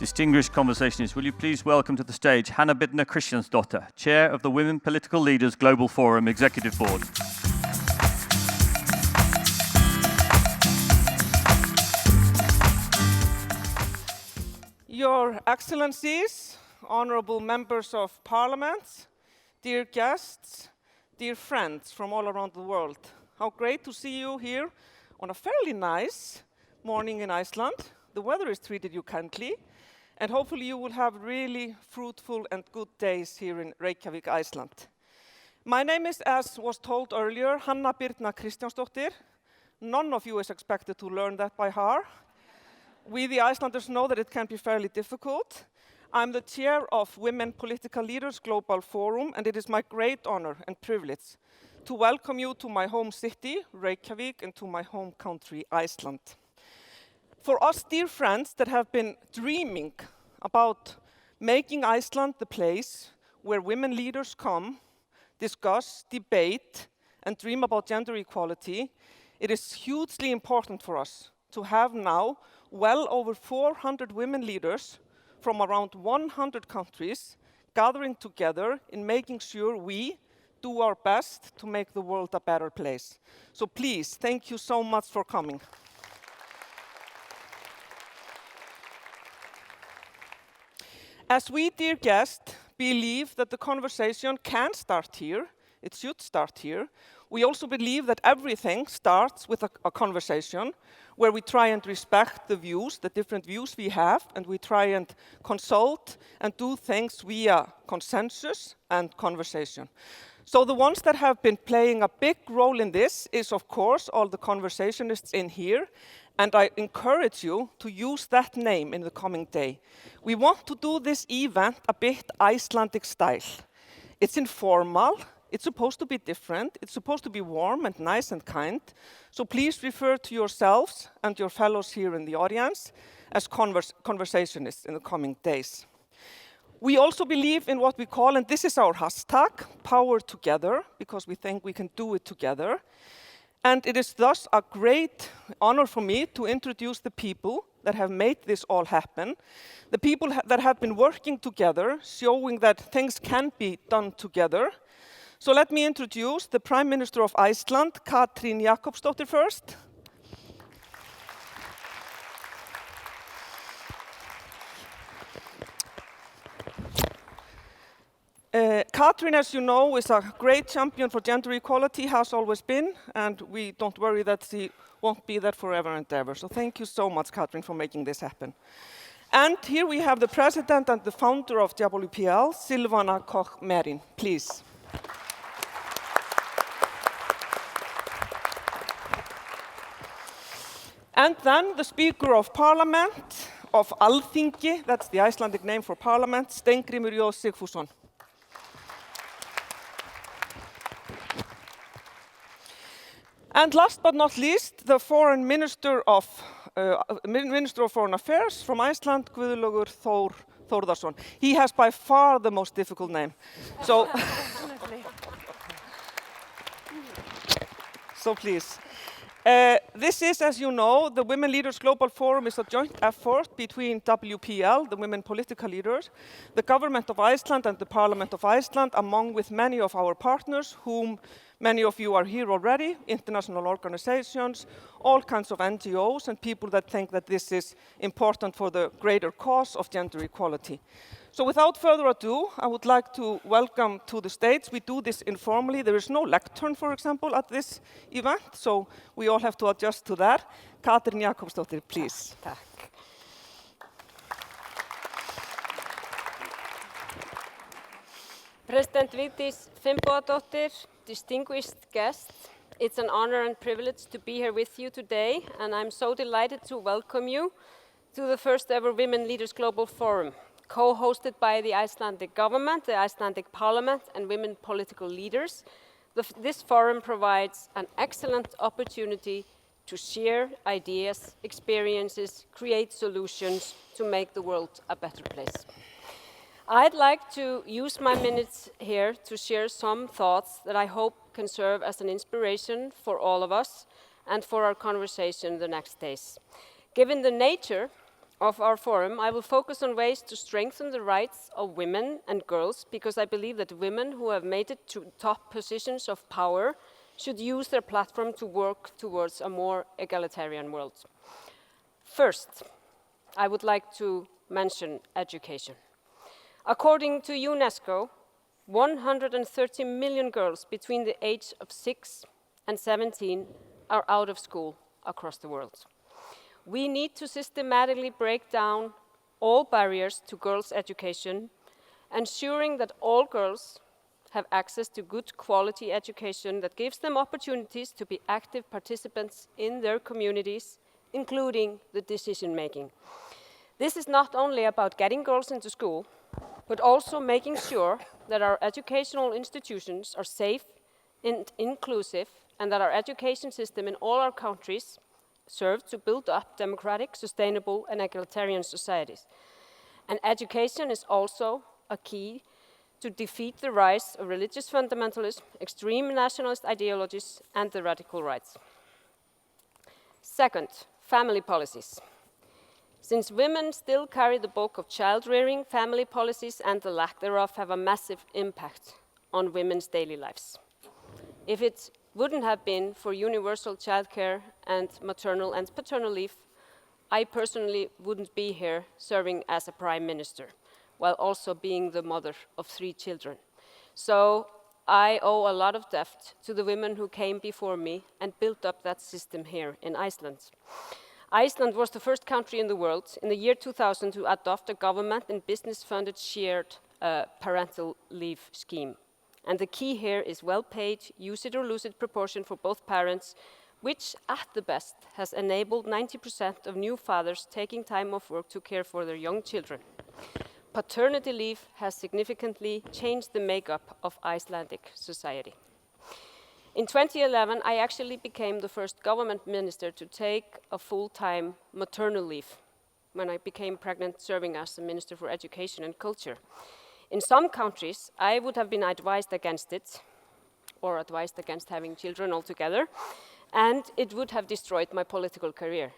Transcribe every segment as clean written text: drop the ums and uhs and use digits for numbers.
Distinguished conversationists, will you please welcome to the stage Hanna Bidna Kristjánsdóttir, Chair of the Women Political Leaders Global Forum Executive Board. Your Excellencies, honorable members of Parliament, dear guests, dear friends from all around the world. How great to see you here on a fairly nice morning in Iceland. The weather has treated you kindly, and hopefully you will have really fruitful and good days here in Reykjavik, Iceland. My name is, as was told earlier, Hanna Birna Kristjánsdóttir. None of you is expected to learn that by heart. We, the Icelanders, know that it can be fairly difficult. I'm the chair of Women Political Leaders Global Forum, and it is my great honor and privilege to welcome you to my home city, Reykjavik, and to my home country, Iceland. For us dear friends that have been dreaming about making Iceland the place where women leaders come, discuss, debate, and dream about gender equality, it is hugely important for us to have now well over 400 women leaders from around 100 countries gathering together in making sure we do our best to make the world a better place. So please, thank you so much for coming. As we, dear guests, believe that the conversation can start here, it should start here, we also believe that everything starts with a conversation where we try and respect the views, the different views we have, and we try and consult and do things via consensus and conversation. So the ones that have been playing a big role in this is, of course, all the conversationists in here, and I encourage you to use that name in the coming day. We want to do this event a bit Icelandic style. It's informal, it's supposed to be different, it's supposed to be warm and nice and kind, so please refer to yourselves and your fellows here in the audience as conversationists in the coming days. We also believe in what we call, and this is our hashtag, Power Together, because we think we can do it together. And it is thus a great honor for me to introduce the people that have made this all happen, the people that have been working together, showing that things can be done together. So let me introduce the Prime Minister of Iceland, Katrín Jakobsdóttir first. Katrín, as you know, is a great champion for gender equality, has always been, and we don't worry that she won't be that forever and ever. So thank you so much, Katrín, for making this happen. And here we have the president and the founder of WPL, Silvana Koch-Merin, please. And then the Speaker of Parliament of Alþingi, that's the Icelandic name for Parliament, Steingrímur J. Sigfússon. And last but not least, the Foreign Minister of Foreign Affairs from Iceland, Guðlaugur Þór Þórðarson. He has by far the most difficult name. So, so please. This is, as you know, the Women Leaders Global Forum is a joint effort between WPL, the Women Political Leaders, the Government of Iceland and the Parliament of Iceland, among with many of our partners, whom many of you are here already, international organizations, all kinds of NGOs and people that think that this is important for the greater cause of gender equality. So without further ado, I would like to welcome to the stage. We do this informally. There is no lectern, for example, at this event, so we all have to adjust to that. Katrín Jakobsdóttir, please. President Vigdís Finnbogadóttir, distinguished guests, it's an honor and privilege to be here with you today, and I'm so delighted to welcome you to the first ever Women Leaders Global Forum, co-hosted by the Icelandic government, the Icelandic Parliament, and women political leaders. This forum provides an excellent opportunity to share ideas, experiences, create solutions to make the world a better place. I'd like to use my minutes here to share some thoughts that I hope can serve as an inspiration for all of us and for our conversation the next days. Given the nature of our forum, I will focus on ways to strengthen the rights of women and girls, because I believe that women who have made it to top positions of power should use their platform to work towards a more egalitarian world. First, I would like to mention education. According to UNESCO, 130 million girls between the age of 6 and 17 are out of school across the world. We need to systematically break down all barriers to girls' education, ensuring that all girls have access to good quality education that gives them opportunities to be active participants in their communities, including the decision making. This is not only about getting girls into school, but also making sure that our educational institutions are safe and inclusive, and that our education system in all our countries serve to build up democratic, sustainable, and egalitarian societies. And education is also a key to defeat the rise of religious fundamentalism, extreme nationalist ideologies, and the radical rights. Second, family policies. Since women still carry the bulk of child rearing, family policies and the lack thereof have a massive impact on women's daily lives. If it wouldn't have been for universal childcare and maternal and paternal leave, I personally wouldn't be here serving as a prime minister, while also being the mother of 3 children. So I owe a lot of debt to the women who came before me and built up that system here in Iceland. Iceland was the first country in the world in the year 2000 to adopt a government and business-funded shared parental leave scheme. And the key here is well-paid, use it or lose it proportion for both parents, which at the best has enabled 90% of new fathers taking time off work to care for their young children. Paternity leave has significantly changed the makeup of Icelandic society. In 2011, I actually became the first government minister to take a full-time maternal leave when I became pregnant serving as the Minister for Education and Culture. In some countries, I would have been advised against it, or advised against having children altogether, and it would have destroyed my political career.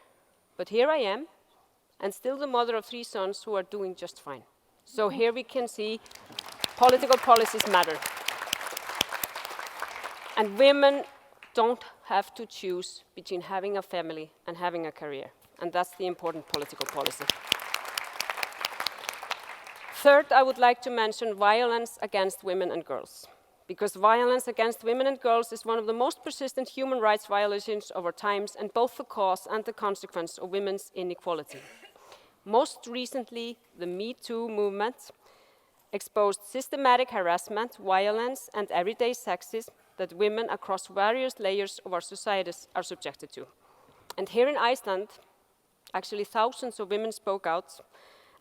But here I am, and still the mother of 3 sons who are doing just fine. So here we can see political policies matter. And women don't have to choose between having a family and having a career. And that's the important political policy. Third, I would like to mention violence against women and girls, because violence against women and girls is one of the most persistent human rights violations of our times, and both the cause and the consequence of women's inequality. Most recently, the Me Too movement exposed systematic harassment, violence, and everyday sexism that women across various layers of our societies are subjected to. And here in Iceland, actually thousands of women spoke out,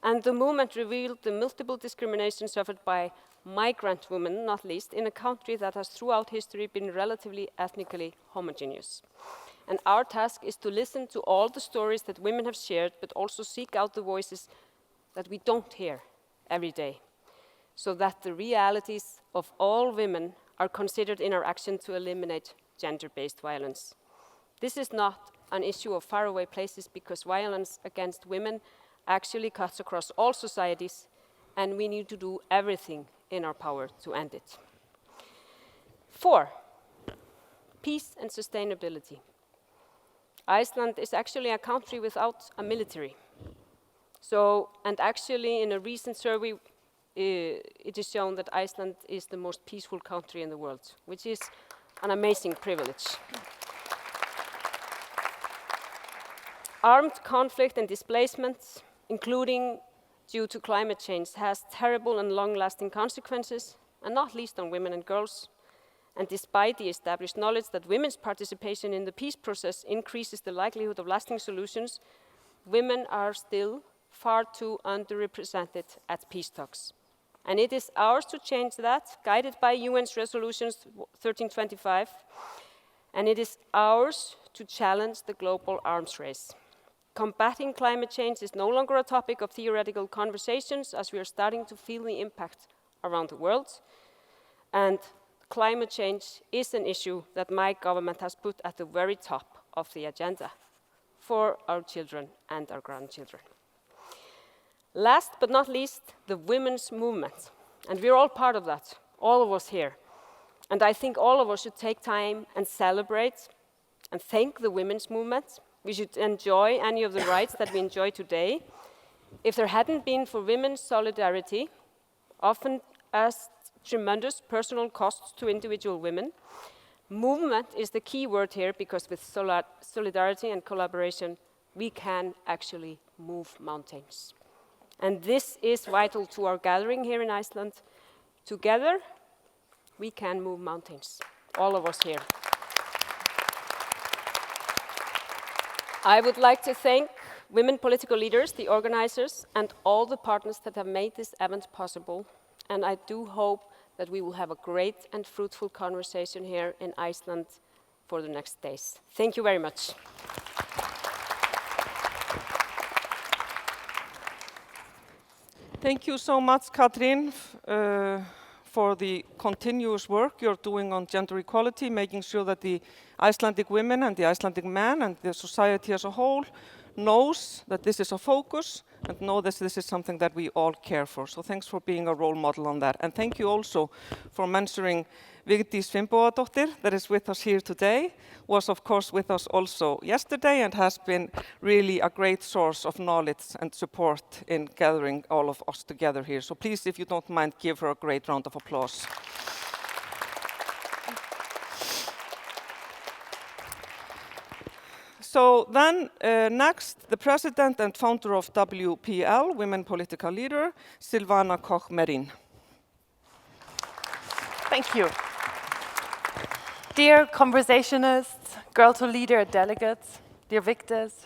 and the movement revealed the multiple discrimination suffered by migrant women, not least, in a country that has throughout history been relatively ethnically homogeneous. And our task is to listen to all the stories that women have shared, but also seek out the voices that we don't hear every day, so that the realities of all women are considered in our action to eliminate gender-based violence. This is not an issue of faraway places, because violence against women actually cuts across all societies, and we need to do everything in our power to end it. 4, peace and sustainability. Iceland is actually a country without a military. And actually in a recent survey, it is shown that Iceland is the most peaceful country in the world, which is an amazing privilege. Armed conflict and displacement, including due to climate change, has terrible and long-lasting consequences, and not least on women and girls. And despite the established knowledge that women's participation in the peace process increases the likelihood of lasting solutions, women are still far too underrepresented at peace talks. And it is ours to change that, guided by UN's resolutions 1325, and it is ours to challenge the global arms race. Combating climate change is no longer a topic of theoretical conversations, as we are starting to feel the impact around the world. And climate change is an issue that my government has put at the very top of the agenda for our children and our grandchildren. Last but not least, the women's movement. And we're all part of that, all of us here. And I think all of us should take time and celebrate and thank the women's movement. We should enjoy any of the rights that we enjoy today. If there hadn't been for women's solidarity, often as tremendous personal costs to individual women, movement is the key word here, because with solidarity and collaboration, we can actually move mountains. And this is vital to our gathering here in Iceland. Together, we can move mountains, all of us here. I would like to thank women political leaders, the organizers, and all the partners that have made this event possible. And I do hope that we will have a great and fruitful conversation here in Iceland for the next days. Thank you very much. Thank you so much, Katrín, for the continuous work you're doing on gender equality, making sure that the Icelandic women and the Icelandic men and the society as a whole knows that this is a focus and know that this is something that we all care for. So thanks for being a role model on that. And thank you also for mentioning Vigdís Finnbogadóttir, that is with us here today, was of course with us also yesterday and has been really a great source of knowledge and support in gathering all of us together here. So please, if you don't mind, give her a great round of applause. So then, next, the president and founder of WPL, Women Political Leader, Silvana Koch-Merin. Thank you. Dear conversationists, Girl to Leader delegates, dear victors,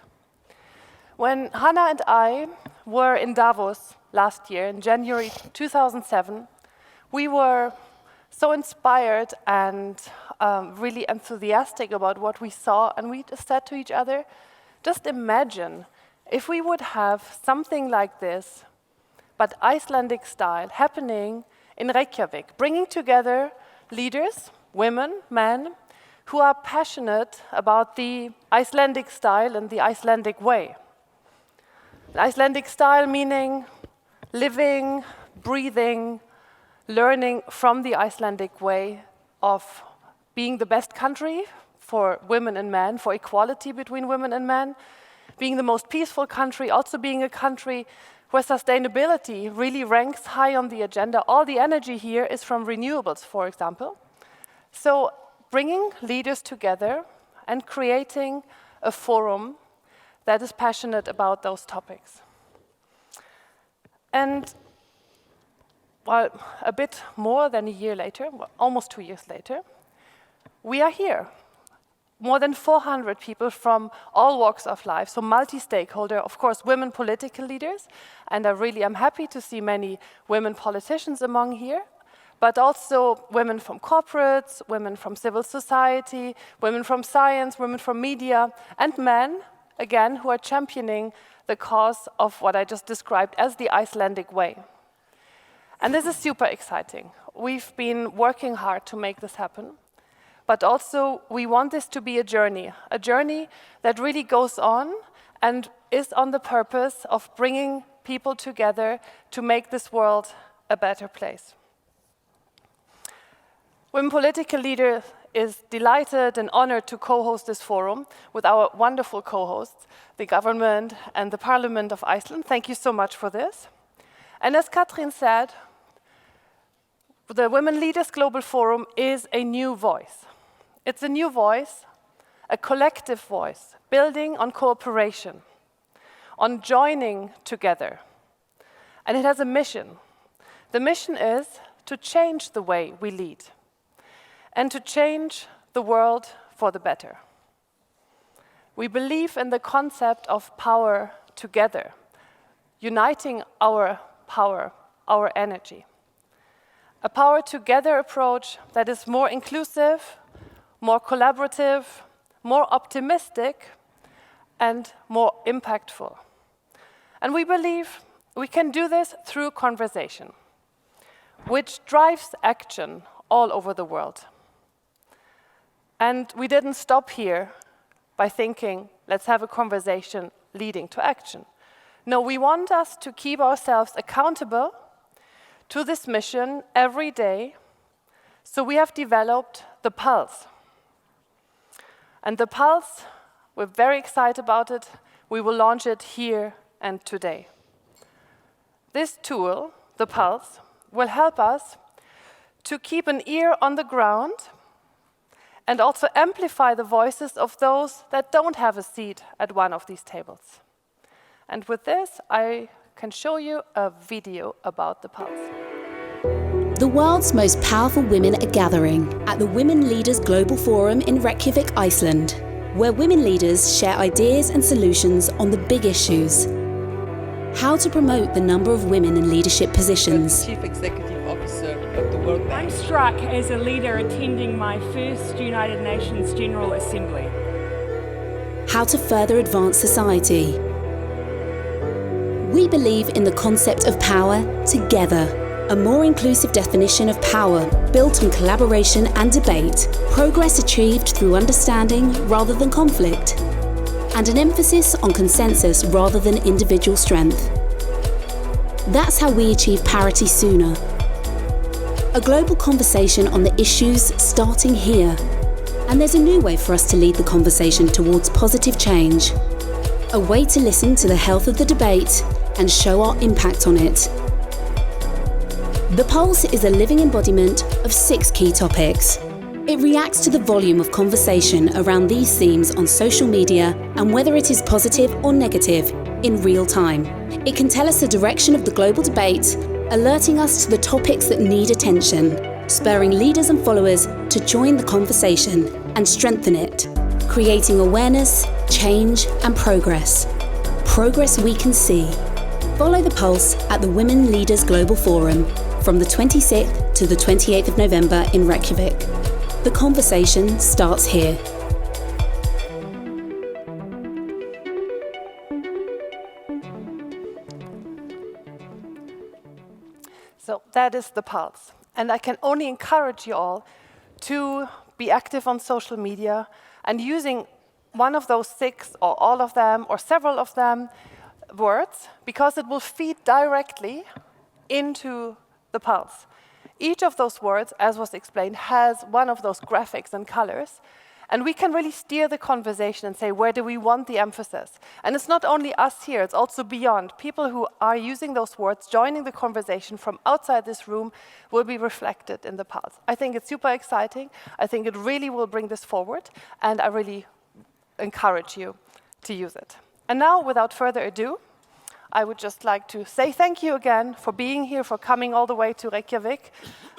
when Hannah and I were in Davos last year, in January 2007, we were so inspired and really enthusiastic about what we saw, and we just said to each other, just imagine if we would have something like this, but Icelandic style, happening in Reykjavik, bringing together leaders, women, men, who are passionate about the Icelandic style and the Icelandic way. The Icelandic style meaning living, breathing, learning from the Icelandic way of being the best country for women and men, for equality between women and men, being the most peaceful country, also being a country where sustainability really ranks high on the agenda. All the energy here is from renewables, for example. So bringing leaders together and creating a forum that is passionate about those topics. And well, a bit more than a year later, well, almost 2 years later, we are here. More than 400 people from all walks of life, so multi-stakeholder, of course, women political leaders, and I'm happy to see many women politicians among here, but also women from corporates, women from civil society, women from science, women from media, and men, again, who are championing the cause of what I just described as the Icelandic way. And this is super exciting. We've been working hard to make this happen. But also, we want this to be a journey that really goes on and is on the purpose of bringing people together to make this world a better place. Women Political Leader is delighted and honored to co-host this forum with our wonderful co-hosts, the government and the Parliament of Iceland. Thank you so much for this. And as Katrín said, the Women Leaders Global Forum is a new voice. It's a new voice, a collective voice, building on cooperation, on joining together. And it has a mission. The mission is to change the way we lead and to change the world for the better. We believe in the concept of power together, uniting our power, our energy. A power together approach that is more inclusive, more collaborative, more optimistic, and more impactful. And we believe we can do this through conversation, which drives action all over the world. And we didn't stop here by thinking, let's have a conversation leading to action. No, we want us to keep ourselves accountable to this mission every day. So we have developed the Pulse. And the Pulse, we're very excited about it. We will launch it here and today. This tool, the Pulse, will help us to keep an ear on the ground and also amplify the voices of those that don't have a seat at one of these tables. And with this, I can show you a video about the Pulse. The world's most powerful women are gathering at the Women Leaders Global Forum in Reykjavik, Iceland, where women leaders share ideas and solutions on the big issues. How to promote the number of women in leadership positions. Chief Executive Officer of the World Bank. I'm struck as a leader attending my first United Nations General Assembly. How to further advance society. We believe in the concept of power together. A more inclusive definition of power built on collaboration and debate, progress achieved through understanding rather than conflict, and an emphasis on consensus rather than individual strength. That's how we achieve parity sooner. A global conversation on the issues starting here. And there's a new way for us to lead the conversation towards positive change. A way to listen to the health of the debate and show our impact on it. The Pulse is a living embodiment of 6 key topics. It reacts to the volume of conversation around these themes on social media and whether it is positive or negative in real time. It can tell us the direction of the global debate, alerting us to the topics that need attention, spurring leaders and followers to join the conversation and strengthen it, creating awareness, change and progress. Progress we can see. Follow the Pulse at the Women Leaders Global Forum from the 26th to the 28th of November in Reykjavik. The conversation starts here. So that is the Pulse. And I can only encourage you all to be active on social media and using one of those 6 or all of them or several of them words, because it will feed directly into the Pulse. Each of those words, as was explained, has one of those graphics and colors, and we can really steer the conversation and say, where do we want the emphasis? And it's not only us here, it's also beyond. People who are using those words, joining the conversation from outside this room, will be reflected in the Pulse. I think it's super exciting. I think it really will bring this forward, and I really encourage you to use it. And now, without further ado, I would just like to say thank you again for being here, for coming all the way to Reykjavik.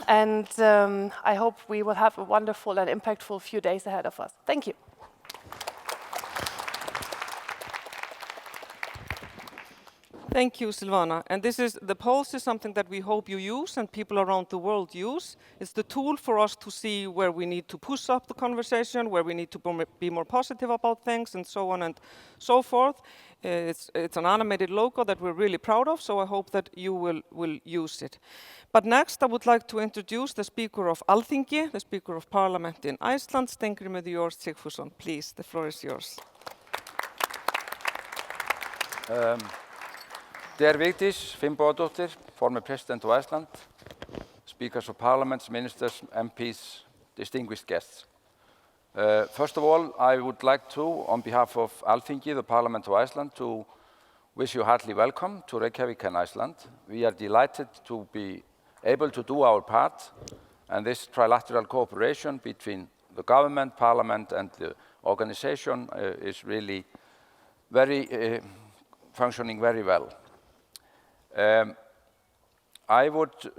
And I hope we will have a wonderful and impactful few days ahead of us. Thank you. Thank you, Silvana. And the Pulse is something that we hope you use and people around the world use. It's the tool for us to see where we need to push up the conversation, where we need to be more positive about things, and so on and so forth. It's an animated logo that we're really proud of, so I hope that you will use it. But next, I would like to introduce the Speaker of Alþingi, the Speaker of Parliament in Iceland, Steingrímur Sigfússon. Please, the floor is yours. Dear Vigdís Finnbogadóttir, former President of Iceland, Speakers of Parliaments, Ministers, MPs, distinguished guests. First of all, I would like to, on behalf of Alþingi, the Parliament of Iceland, to wish you heartily welcome to Reykjavik and Iceland. We are delighted to be able to do our part, and this trilateral cooperation between the government, Parliament, and the organization is really functioning very well. I would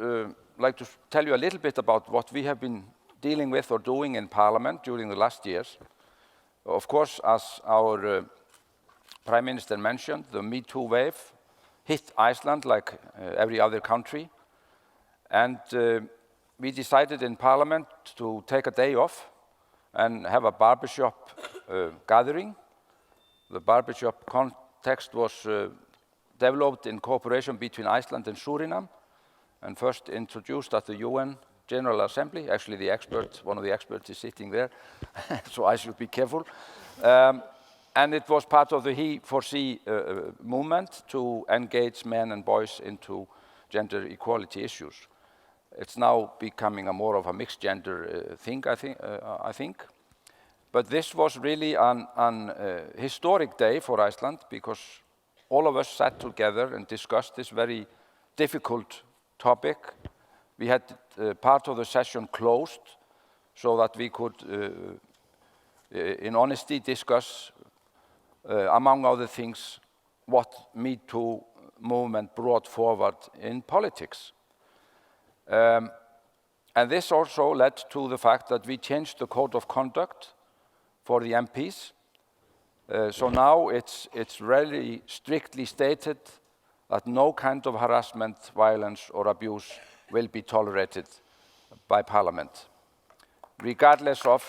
like to tell you a little bit about what we have been dealing with or doing in Parliament during the last years. Of course, as our Prime Minister mentioned, the Me Too wave hit Iceland like every other country. And we decided in Parliament to take a day off and have a barbershop gathering. The barbershop context was developed in cooperation between Iceland and Suriname, and first introduced at the UN General Assembly. Actually, one of the experts is sitting there, so I should be careful. And it was part of the He4C movement to engage men and boys into gender equality issues. It's now becoming more of a mixed gender thing, I think. But this was really an historic day for Iceland because all of us sat together and discussed this very difficult topic. We had part of the session closed so that we could, in honesty, discuss, among other things, what Me Too movement brought forward in politics. And this also led to the fact that we changed the code of conduct for the MPs. So now it's really strictly stated that no kind of harassment, violence, or abuse will be tolerated by Parliament, regardless of,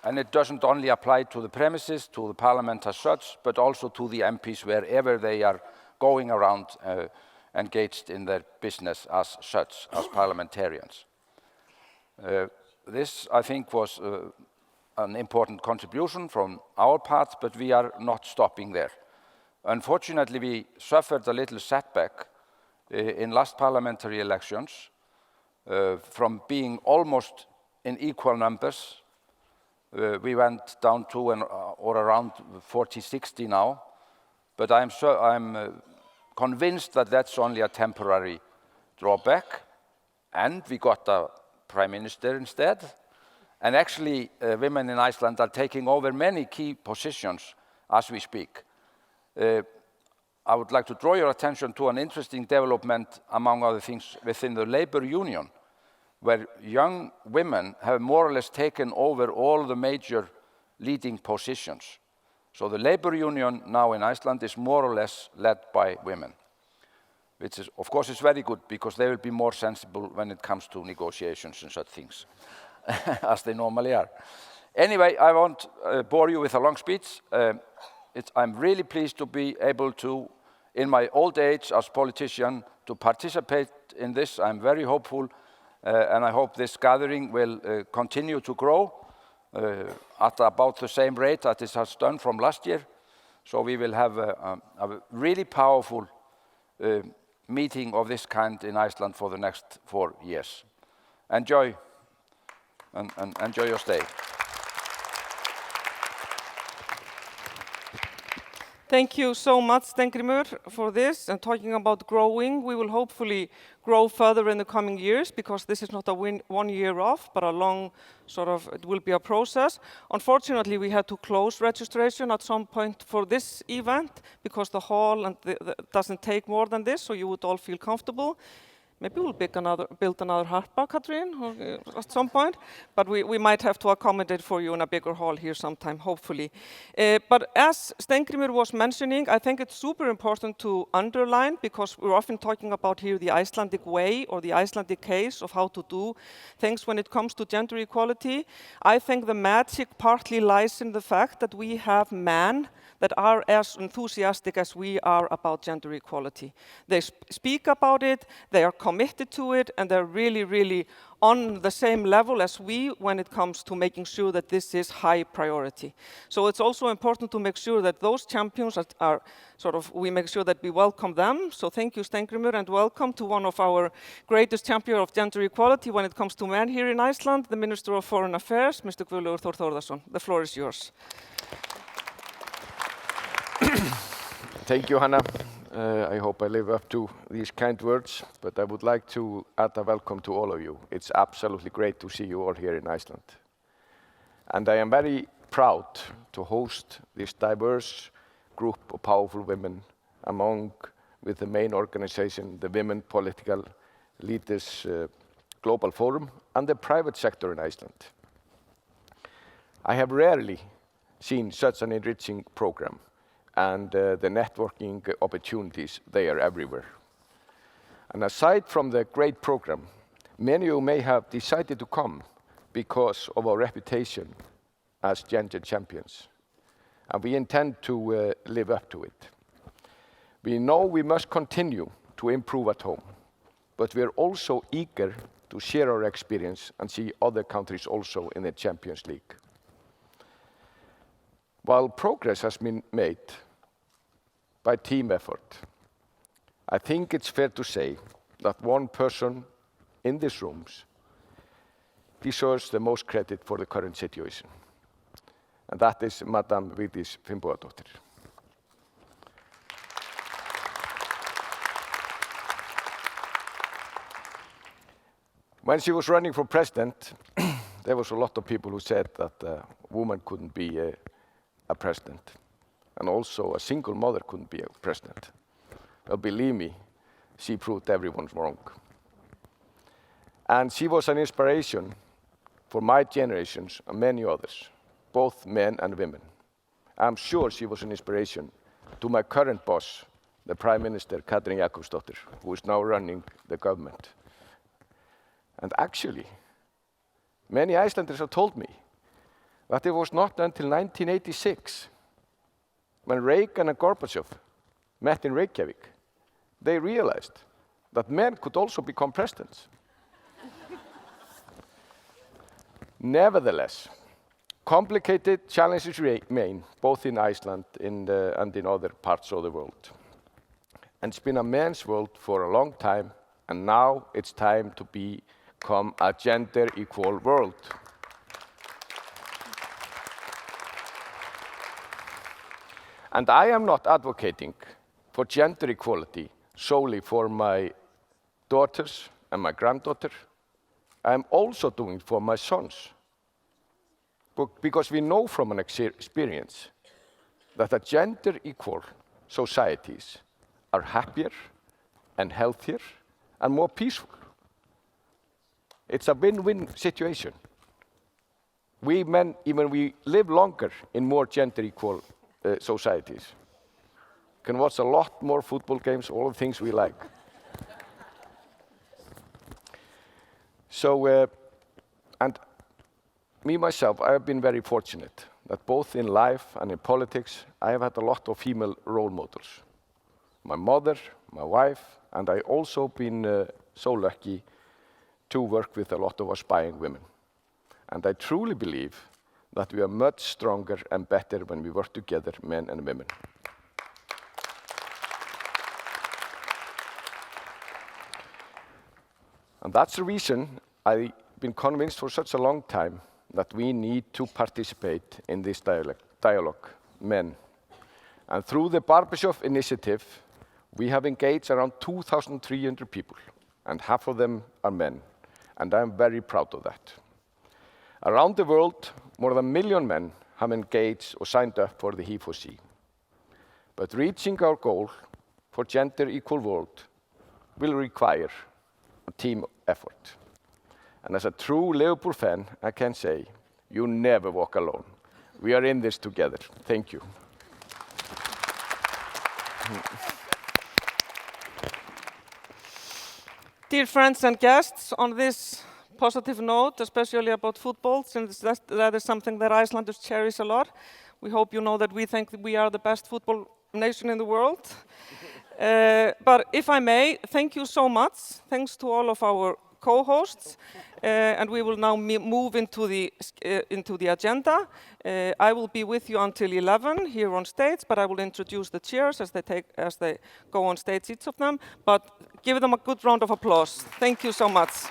and it doesn't only apply to the premises, to the Parliament as such, but also to the MPs wherever they are going around engaged in their business as such, as parliamentarians. This, I think, was an important contribution from our part, but we are not stopping there. Unfortunately, we suffered a little setback in last parliamentary elections from being almost in equal numbers. We went down to or around 40-60 now, but I'm convinced that that's only a temporary drawback, and we got a prime minister instead. And actually, women in Iceland are taking over many key positions as we speak. I would like to draw your attention to an interesting development, among other things, within the labor union, where young women have more or less taken over all the major leading positions. So the labor union now in Iceland is more or less led by women, which is, of course, is very good because they will be more sensible when it comes to negotiations and such things, as they normally are. Anyway, I won't bore you with a long speech. I'm really pleased to be able to, in my old age as politician, to participate in this. I'm very hopeful, and I hope this gathering will continue to grow at about the same rate that it has done from last year. So we will have a really powerful meeting of this kind in Iceland for the next 4 years. Enjoy, and enjoy your stay. Thank you so much, Steingrímur, for this. And talking about growing, we will hopefully grow further in the coming years because this is not a 1 year off, but a long it will be a process. Unfortunately, we had to close registration at some point for this event because the hall doesn't take more than this, so you would all feel comfortable. Maybe we'll build another Harpa, Katrín, at some point. But we might have to accommodate for you in a bigger hall here sometime, hopefully. But as Steingrímur was mentioning, I think it's super important to underline, because we're often talking about here the Icelandic way or the Icelandic case of how to do things when it comes to gender equality. I think the magic partly lies in the fact that we have men that are as enthusiastic as we are about gender equality. They speak about it, they are committed to it, and they're really, really on the same level as we when it comes to making sure that this is high priority. So it's also important to make sure that those champions are we make sure that we welcome them. So thank you, Steingrímur, and welcome to one of our greatest champions of gender equality when it comes to men here in Iceland, the Minister of Foreign Affairs, Mr. Guðlaugur Þór Þórðarson. The floor is yours. Thank you, Hannah. I hope I live up to these kind words, but I would like to add a welcome to all of you. It's absolutely great to see you all here in Iceland. And I am very proud to host this diverse group of powerful women with the main organization, the Women Political Leaders Global Forum, and the private sector in Iceland. I have rarely seen such an enriching program, and the networking opportunities, they are everywhere. And aside from the great program, many of you may have decided to come because of our reputation as gender champions, and we intend to live up to it. We know we must continue to improve at home, but we are also eager to share our experience and see other countries also in the Champions League. while progress has been made by team effort, I think it's fair to say that one person in these rooms deserves the most credit for the current situation, and that is Madam Vigdís Finnbogadóttir. When she was running for president, there was a lot of people who said that a woman couldn't be a president, and also a single mother couldn't be a president. Well, believe me, she proved everyone wrong. And she was an inspiration for my generations and many others, both men and women. I'm sure she was an inspiration to my current boss, the Prime Minister, Katrín Jakobsdóttir, who is now running the government. And actually, many Icelanders have told me that it was not until 1986, when Reagan and Gorbachev met in Reykjavik, they realized that men could also become presidents. Nevertheless, complicated challenges remain, both in Iceland and in other parts of the world. And it's been a man's world for a long time, and now it's time to become a gender-equal world. And I am not advocating for gender equality solely for my daughters and my granddaughter. I am also doing it for my sons. Because we know from an experience that a gender-equal societies are happier and healthier and more peaceful. It's a win-win situation. We men, even we live longer in more gender-equal societies. Can watch a lot more football games, all the things we like. So, and me myself, I have been very fortunate that both in life and in politics, I have had a lot of female role models. My mother, my wife, and I also been so lucky to work with a lot of aspiring women. And I truly believe that we are much stronger and better when we work together, men and women. And that's the reason I've been convinced for such a long time that we need to participate in this dialogue, men. And through the Barbershop Initiative, we have engaged around 2,300 people, and half of them are men, and I'm very proud of that. Around the world, more than 1 million men have engaged or signed up for the He4C. But reaching our goal for gender-equal world will require a team effort. And as a true Liverpool fan, I can say, you never walk alone. We are in this together. Thank you. Dear friends and guests, on this positive note, especially about football, since that is something that Icelanders cherish a lot, we hope you know that we think that we are the best football nation in the world. But if I may, thank you so much. Thanks to all of our co-hosts, and we will now move into the agenda. I will be with you until 11 here on stage, but I will introduce the chairs as they go on stage, each of them. But give them a good round of applause. Thank you so much.